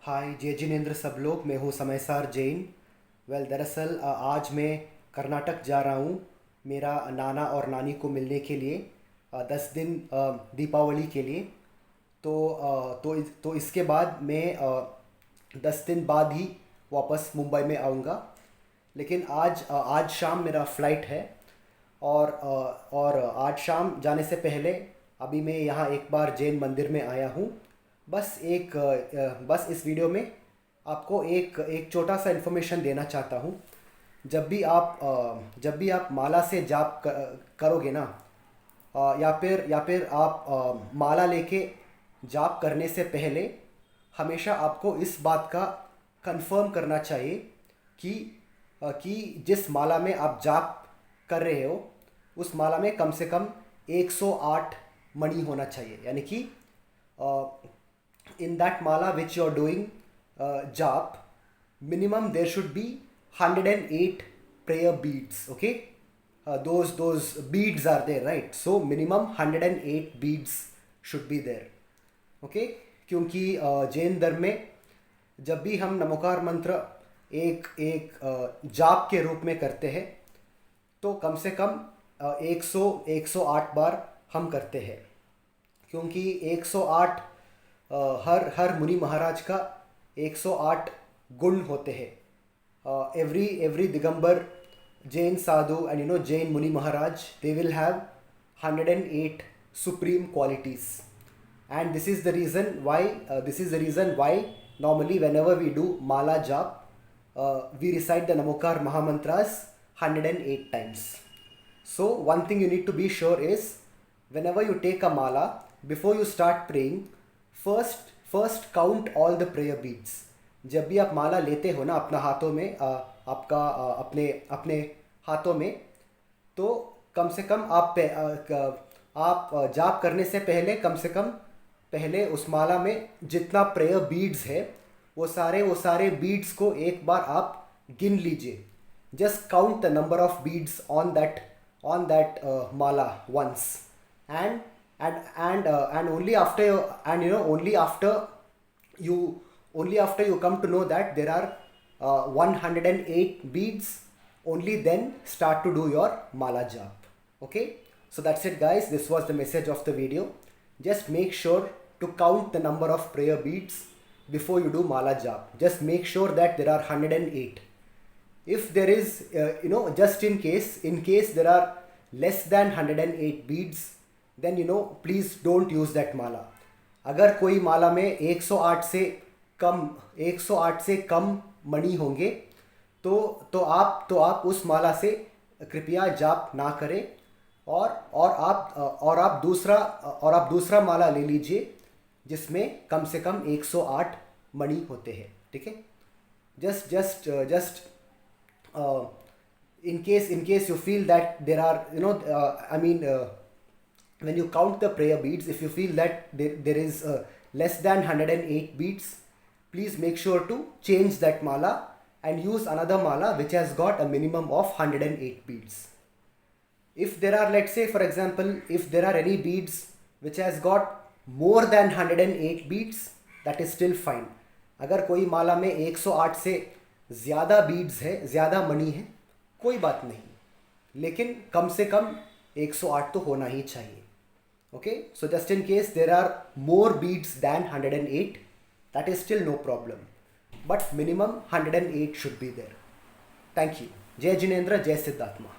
हाय जय जिनेंद्र सब लोग, मैं हूँ समयसार जैन। दरअसल आज मैं कर्नाटक जा रहा हूँ मेरा नाना और नानी को मिलने के लिए 10 दिन दीपावली के लिए। तो इसके बाद मैं 10 दिन बाद ही वापस मुंबई में आऊँगा। लेकिन आज शाम मेरा फ़्लाइट है। और आज शाम जाने से पहले अभी मैं यहाँ एक बार जैन मंदिर में आया हूँ। बस इस वीडियो में आपको एक छोटा सा इन्फॉर्मेशन देना चाहता हूँ। जब भी आप माला से जाप करोगे ना, या फिर आप माला लेके जाप करने से पहले हमेशा आपको इस बात का कंफर्म करना चाहिए कि जिस माला में आप जाप कर रहे हो उस माला में कम से कम 108 मणि होना चाहिए। यानी कि in that mala which you are doing jap, minimum there should be 108 prayer beads. Okay, those beads are there, right? So minimum 108 beads should be there. Okay, क्योंकि जैन धर्म में जब भी हम नमोकार मंत्र एक एक जाप के रूप में करते हैं तो कम से कम 108 बार हम करते हैं। क्योंकि 108 हर मुनि महाराज का 108 गुण होते हैं। Every Digambar Jain sadhu and Jain muni Maharaj, they will have 108 supreme qualities, and this is the reason why normally whenever we do mala jap, we recite the namokar mahamantras 108 times. So one thing you need to be sure is, whenever you take a mala, before you start praying, first count all the prayer beads. जब भी आप माला लेते हो ना अपना हाथों में, अपने हाथों में, तो कम से कम आप जाप करने से पहले कम से कम पहले उस माला में जितना प्रेयर बीड्स है वो सारे बीड्स को एक बार आप गिन लीजिए। Just count the number of beads on that mala once, and only after you come to know that there are 108 beads, only then start to do your mala jap. Okay, so that's it guys, this was the message of the video. Just make sure to count the number of prayer beads before you do mala jap. Just make sure that there are 108. If there is just in case there are less than 108 beads, then please don't use that mala. अगर कोई माला में 108 से कम मणि होंगे तो आप उस माला से कृपया जाप ना करें, और आप दूसरा माला ले लीजिए जिसमें कम से कम 108 मणि होते हैं। ठीक है, just in case you feel that there are when you count the prayer beads, if you feel that there is less than 108 beads, please make sure to change that mala and use another mala which has got a minimum of 108 beads. If there are, let's say for example, if there are any beads which has got more than 108 beads, that is still fine. अगर कोई माला में 108 से ज़्यादा beads है, ज़्यादा मणि है, कोई बात नहीं, लेकिन कम से कम 108 तो होना ही चाहिए। Okay, so just in case there are more beads than 108, that is still no problem, but minimum 108 should be there. Thank you. Jai Jinendra, Jai Siddhatma.